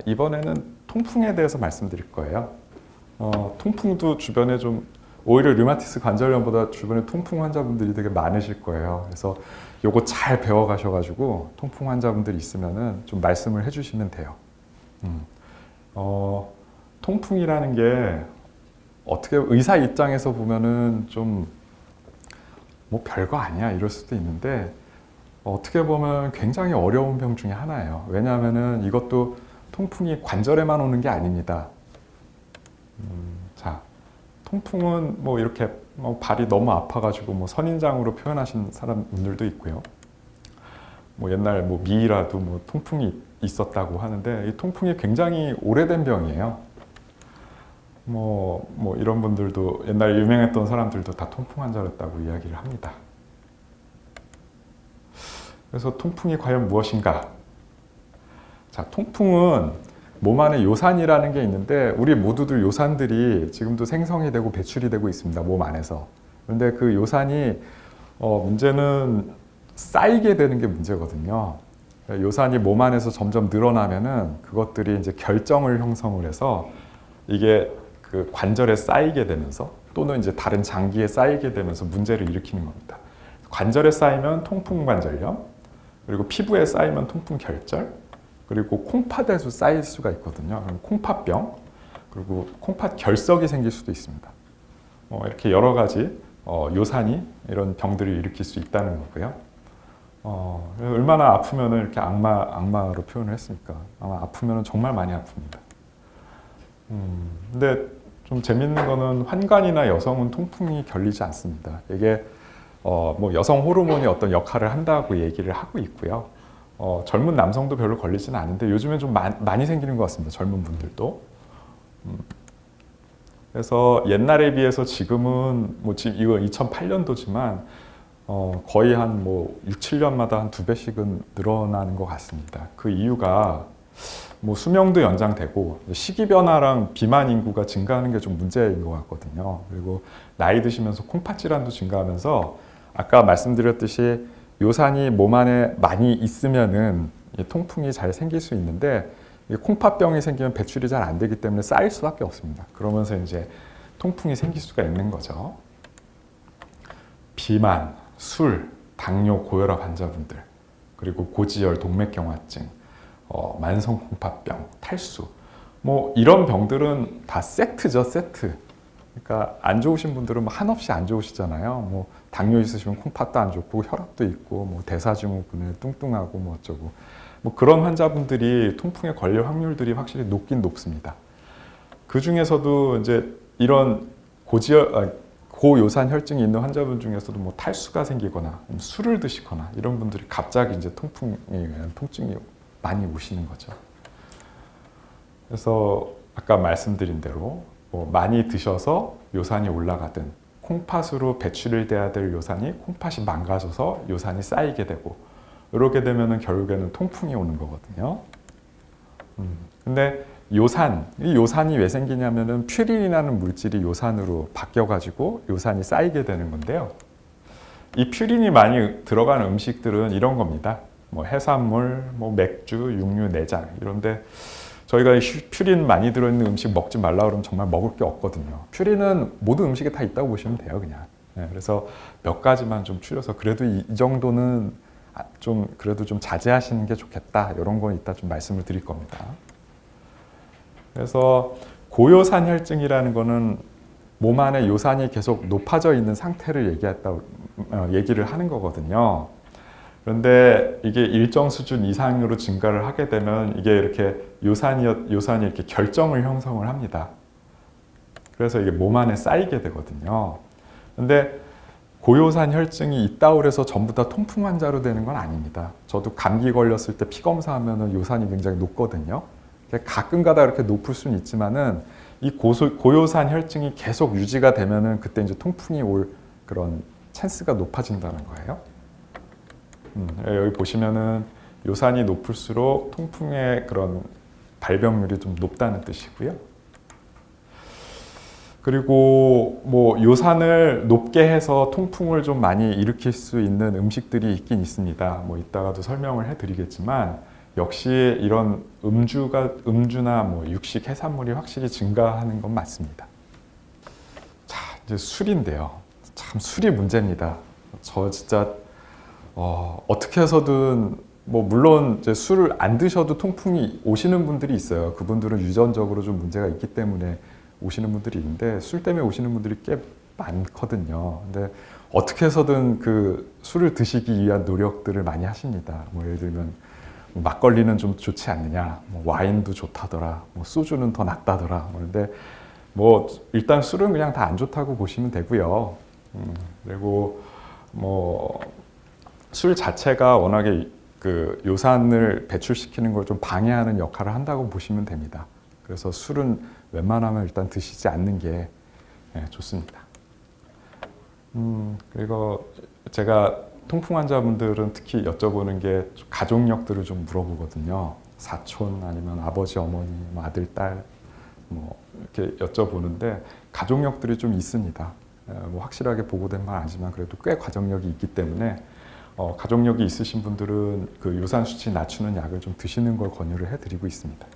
이번에는 통풍에 대해서 말씀드릴 거예요. 통풍도 주변에 좀 오히려 류마티스 관절염보다 주변에 통풍 환자분들이 되게 많으실 거예요. 그래서 요거 잘 배워가셔가지고 통풍 환자분들이 있으면은 좀 말씀을 해주시면 돼요. 통풍이라는 게 어떻게 의사 입장에서 보면은 좀 뭐 별거 아니야 이럴 수도 있는데 어떻게 보면 굉장히 어려운 병 중에 하나예요. 왜냐하면은 이것도 통풍이 관절에만 오는 게 아닙니다. 자, 통풍은 뭐 이렇게 발이 너무 아파가지고 뭐 선인장으로 표현하신 사람들도 있고요. 뭐 옛날 뭐 미이라도 뭐 통풍이 있었다고 하는데 이 통풍이 굉장히 오래된 병이에요. 뭐 이런 분들도 옛날에 유명했던 사람들도 다 통풍 환자였다고 이야기를 합니다. 그래서 통풍이 과연 무엇인가? 자, 통풍은 몸 안에 요산이라는 게 있는데 우리 모두들 요산들이 지금도 생성이 되고 배출이 되고 있습니다. 몸 안에서. 그런데 그 요산이 문제는 쌓이게 되는 게 문제거든요. 요산이 몸 안에서 점점 늘어나면은 그것들이 이제 결정을 형성을 해서 이게 그 관절에 쌓이게 되면서 또는 이제 다른 장기에 쌓이게 되면서 문제를 일으키는 겁니다. 관절에 쌓이면 통풍관절염, 그리고 피부에 쌓이면 통풍결절, 그리고 콩팥에도 쌓일 수가 있거든요. 그럼 콩팥병, 그리고 콩팥 결석이 생길 수도 있습니다. 이렇게 여러 가지 요산이 이런 병들을 일으킬 수 있다는 거고요. 얼마나 아프면은 이렇게 악마로 표현을 했으니까 아마 아프면은 정말 많이 아픕니다. 근데 좀 재밌는 거는 환관이나 여성은 통풍이 결리지 않습니다. 이게 뭐 여성 호르몬이 어떤 역할을 한다고 얘기를 하고 있고요. 젊은 남성도 별로 걸리지는 않은데 요즘엔 좀 많이 생기는 것 같습니다. 젊은 분들도. 그래서 옛날에 비해서 지금은 뭐 지금 이거 2008년도지만 거의 한 뭐 6, 7년마다 한 2배씩은 늘어나는 것 같습니다. 그 이유가 뭐 수명도 연장되고 시기 변화랑 비만 인구가 증가하는 게 좀 문제인 것 같거든요. 그리고 나이 드시면서 콩팥 질환도 증가하면서 아까 말씀드렸듯이 요산이 몸 안에 많이 있으면은 통풍이 잘 생길 수 있는데 콩팥병이 생기면 배출이 잘 안 되기 때문에 쌓일 수밖에 없습니다. 그러면서 이제 통풍이 생길 수가 있는 거죠. 비만, 술, 당뇨, 고혈압 환자분들, 그리고 고지혈, 동맥경화증, 만성 콩팥병, 탈수, 뭐 이런 병들은 다 세트죠, 세트. 그러니까 안 좋으신 분들은 한없이 안 좋으시잖아요. 뭐 당뇨 있으시면 콩팥도 안 좋고 혈압도 있고 뭐 대사증후군에 뚱뚱하고 뭐 어쩌고 뭐 그런 환자분들이 통풍에 걸릴 확률들이 확실히 높긴 높습니다. 그 중에서도 이제 이런 고요산 혈증이 있는 환자분 중에서도 뭐 탈수가 생기거나 술을 드시거나 이런 분들이 갑자기 이제 통풍에 의한 통증이 많이 오시는 거죠. 그래서 아까 말씀드린 대로 뭐 많이 드셔서 요산이 올라가든 콩팥으로 배출을 돼야 될 요산이 콩팥이 망가져서 요산이 쌓이게 되고 이렇게 되면은 결국에는 통풍이 오는 거거든요. 근데 이 요산이 왜 생기냐면은 퓨린이라는 물질이 요산으로 바뀌어가지고 요산이 쌓이게 되는 건데요. 이 퓨린이 많이 들어가는 음식들은 이런 겁니다. 뭐 해산물, 뭐 맥주, 육류, 내장 이런데 저희가 퓨린 많이 들어있는 음식 먹지 말라 그러면 정말 먹을 게 없거든요. 퓨린은 모든 음식에 다 있다고 보시면 돼요, 그냥. 그래서 몇 가지만 좀 추려서 그래도 이 정도는 좀 그래도 좀 자제하시는 게 좋겠다. 이런 건 이따 좀 말씀을 드릴 겁니다. 그래서 고요산 혈증이라는 거는 몸 안에 요산이 계속 높아져 있는 상태를 얘기를 하는 거거든요. 그런데 이게 일정 수준 이상으로 증가를 하게 되면 이게 이렇게 요산이 이렇게 결정을 형성을 합니다. 그래서 이게 몸 안에 쌓이게 되거든요. 근데 고요산 혈증이 있다고 해서 전부 다 통풍 환자로 되는 건 아닙니다. 저도 감기 걸렸을 때 피 검사하면 요산이 굉장히 높거든요. 가끔 가다 이렇게 높을 수는 있지만은 이 고요산 혈증이 계속 유지가 되면은 그때 이제 통풍이 올 그런 찬스가 높아진다는 거예요. 여기 보시면은 요산이 높을수록 통풍의 그런 발병률이 좀 높다는 뜻이고요. 그리고 뭐 요산을 높게 해서 통풍을 좀 많이 일으킬 수 있는 음식들이 있긴 있습니다. 뭐 이따가도 설명을 해드리겠지만 역시 이런 음주나 뭐 육식 해산물이 확실히 증가하는 건 맞습니다. 자, 이제 술인데요. 참 술이 문제입니다. 저 진짜 어떻게 해서든 뭐 물론 이제 술을 안 드셔도 통풍이 오시는 분들이 있어요. 그분들은 유전적으로 좀 문제가 있기 때문에 오시는 분들이 있는데 술 때문에 오시는 분들이 꽤 많거든요. 근데 어떻게 해서든 그 술을 드시기 위한 노력들을 많이 하십니다. 뭐 예를 들면 막걸리는 좀 좋지 않느냐, 뭐 와인도 좋다더라, 뭐 소주는 더 낫다더라. 그런데 뭐 일단 술은 그냥 다 안 좋다고 보시면 되고요. 그리고 뭐 술 자체가 워낙에 그 요산을 배출시키는 걸 좀 방해하는 역할을 한다고 보시면 됩니다. 그래서 술은 웬만하면 일단 드시지 않는 게 좋습니다. 그리고 제가 통풍 환자분들은 특히 여쭤보는 게 가족력들을 좀 물어보거든요. 사촌 아니면 아버지, 어머니, 뭐 아들, 딸 뭐 이렇게 여쭤보는데 가족력들이 좀 있습니다. 뭐 확실하게 보고된 건 아니지만 그래도 꽤 가족력이 있기 때문에 가족력이 있으신 분들은 그 요산 수치 낮추는 약을 좀 드시는 걸 권유를 해드리고 있습니다.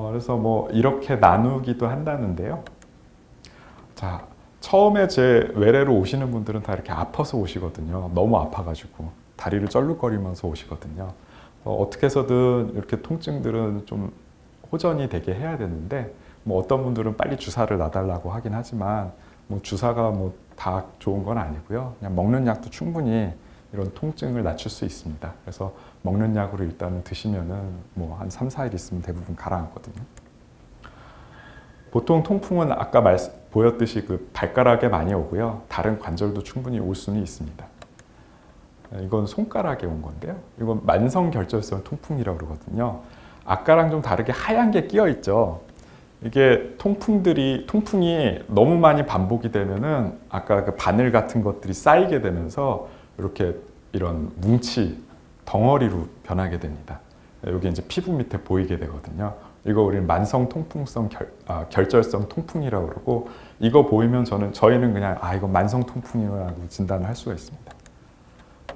그래서 뭐 이렇게 나누기도 한다는데요. 자, 처음에 제 외래로 오시는 분들은 다 이렇게 아파서 오시거든요. 너무 아파가지고 다리를 쩔룩거리면서 오시거든요. 어떻게 해서든 이렇게 통증들은 좀 호전이 되게 해야 되는데 뭐 어떤 분들은 빨리 주사를 놔달라고 하긴 하지만 뭐 주사가 뭐 다 좋은 건 아니고요. 그냥 먹는 약도 충분히 이런 통증을 낮출 수 있습니다. 그래서 먹는 약으로 일단은 드시면은 뭐 한 3, 4일 있으면 대부분 가라앉거든요. 보통 통풍은 아까 보였듯이 그 발가락에 많이 오고요. 다른 관절도 충분히 올 수는 있습니다. 이건 손가락에 온 건데요. 이건 만성결절성 통풍이라고 그러거든요. 아까랑 좀 다르게 하얀 게 끼어 있죠. 이게 통풍이 너무 많이 반복이 되면은 아까 그 바늘 같은 것들이 쌓이게 되면서 이렇게 이런 덩어리로 변하게 됩니다. 여기 이제 피부 밑에 보이게 되거든요. 이거 우리는 만성 통풍성 결절성 통풍이라고 그러고 이거 보이면 저희는 그냥 이거 만성 통풍이라고 진단을 할 수가 있습니다.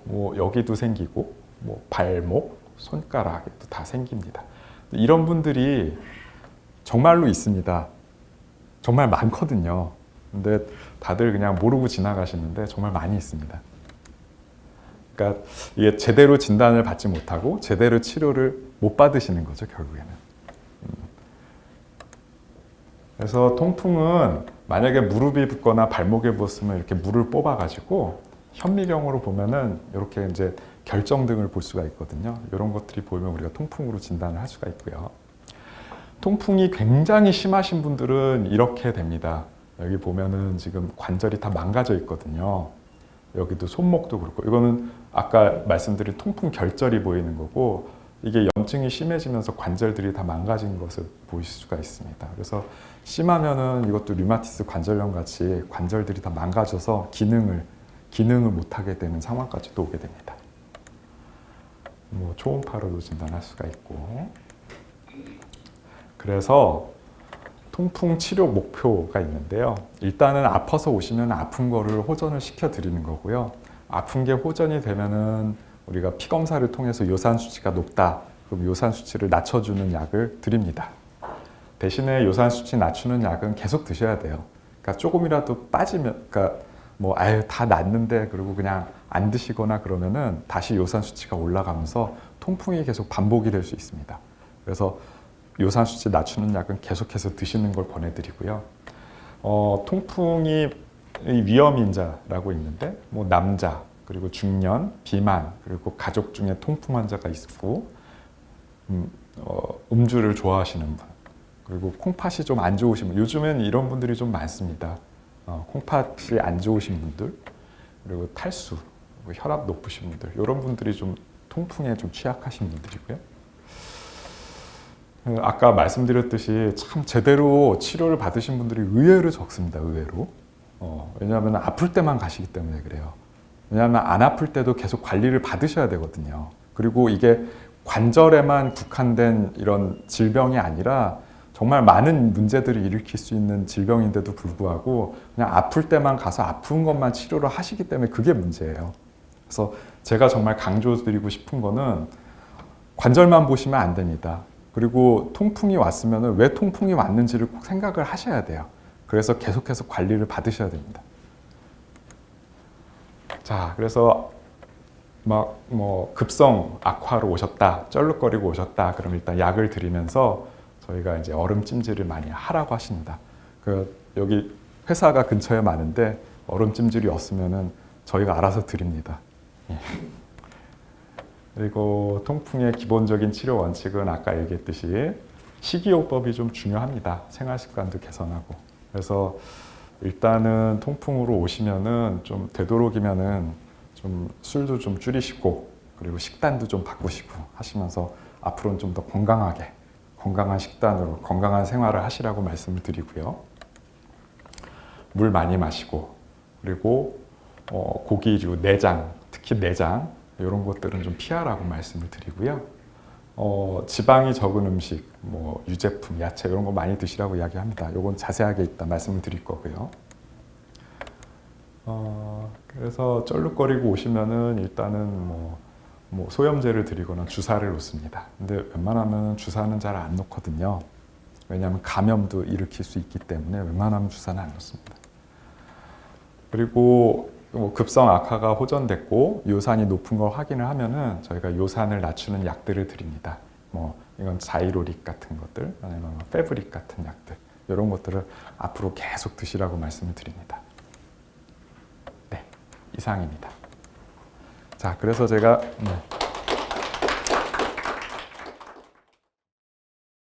뭐 여기도 생기고 뭐 발목, 손가락에도 다 생깁니다. 이런 분들이 정말로 있습니다. 정말 많거든요. 근데 다들 그냥 모르고 지나가시는데 정말 많이 있습니다. 그러니까 이게 제대로 진단을 받지 못하고 제대로 치료를 못 받으시는 거죠, 결국에는. 그래서 통풍은 만약에 무릎이 붓거나 발목에 부었으면 이렇게 물을 뽑아가지고 현미경으로 보면은 이렇게 이제 결정등을 볼 수가 있거든요. 이런 것들이 보이면 우리가 통풍으로 진단을 할 수가 있고요. 통풍이 굉장히 심하신 분들은 이렇게 됩니다. 여기 보면은 지금 관절이 다 망가져 있거든요. 여기도 손목도 그렇고 이거는 아까 말씀드린 통풍 결절이 보이는 거고 이게 염증이 심해지면서 관절들이 다 망가진 것을 보실 수가 있습니다. 그래서 심하면은 이것도 류마티스 관절염 같이 관절들이 다 망가져서 기능을 못하게 되는 상황까지도 오게 됩니다. 뭐 초음파로도 진단할 수가 있고. 그래서 통풍 치료 목표가 있는데요. 일단은 아파서 오시면 아픈 거를 호전을 시켜 드리는 거고요. 아픈 게 호전이 되면은 우리가 피 검사를 통해서 요산 수치가 높다. 그럼 요산 수치를 낮춰주는 약을 드립니다. 대신에 요산 수치 낮추는 약은 계속 드셔야 돼요. 그러니까 조금이라도 빠지면, 그러니까 뭐 다 낫는데 그리고 그냥 안 드시거나 그러면은 다시 요산 수치가 올라가면서 통풍이 계속 반복이 될 수 있습니다. 그래서 요산 수치 낮추는 약은 계속해서 드시는 걸 권해드리고요. 통풍이 위험인자라고 있는데 뭐 남자 그리고 중년, 비만 그리고 가족 중에 통풍 환자가 있고 음주를 좋아하시는 분 그리고 콩팥이 좀 안 좋으신 분 요즘엔 이런 분들이 좀 많습니다. 콩팥이 안 좋으신 분들 그리고 탈수, 혈압 높으신 분들 이런 분들이 좀 통풍에 좀 취약하신 분들이고요. 아까 말씀드렸듯이 참 제대로 치료를 받으신 분들이 의외로 적습니다. 의외로. 왜냐하면 아플 때만 가시기 때문에 그래요. 왜냐하면 안 아플 때도 계속 관리를 받으셔야 되거든요. 그리고 이게 관절에만 국한된 이런 질병이 아니라 정말 많은 문제들을 일으킬 수 있는 질병인데도 불구하고 그냥 아플 때만 가서 아픈 것만 치료를 하시기 때문에 그게 문제예요. 그래서 제가 정말 강조드리고 싶은 거는 관절만 보시면 안 됩니다. 그리고 통풍이 왔으면 왜 통풍이 왔는지를 꼭 생각을 하셔야 돼요. 그래서 계속해서 관리를 받으셔야 됩니다. 자, 그래서 막 뭐 급성 악화로 오셨다, 쩔룩거리고 오셨다, 그럼 일단 약을 드리면서 저희가 이제 얼음 찜질을 많이 하라고 하십니다. 여기 회사가 근처에 많은데 얼음 찜질이 없으면은 저희가 알아서 드립니다. 예. 그리고 통풍의 기본적인 치료 원칙은 아까 얘기했듯이 식이요법이 좀 중요합니다. 생활 습관도 개선하고. 그래서 일단은 통풍으로 오시면은 좀 되도록이면은 좀 술도 좀 줄이시고 그리고 식단도 좀 바꾸시고 하시면서 앞으로는 좀 더 건강하게 건강한 식단으로 건강한 생활을 하시라고 말씀을 드리고요. 물 많이 마시고 그리고 고기류, 내장, 특히 내장 이런 것들은 좀 피하라고 말씀을 드리고요. 지방이 적은 음식, 뭐 유제품, 야채 이런 거 많이 드시라고 이야기합니다. 이건 자세하게 이따 말씀을 드릴 거고요. 그래서 쩔룩거리고 오시면은 일단은 뭐 소염제를 드리거나 주사를 놓습니다. 근데 웬만하면 주사는 잘 안 놓거든요. 왜냐하면 감염도 일으킬 수 있기 때문에 웬만하면 주사는 안 놓습니다. 그리고 급성 악화가 호전됐고 요산이 높은 걸 확인을 하면은 저희가 요산을 낮추는 약들을 드립니다. 이건 자이로릭 같은 것들, 아니면 페브릭 같은 약들 이런 것들을 앞으로 계속 드시라고 말씀을 드립니다. 네, 이상입니다. 자, 그래서 제가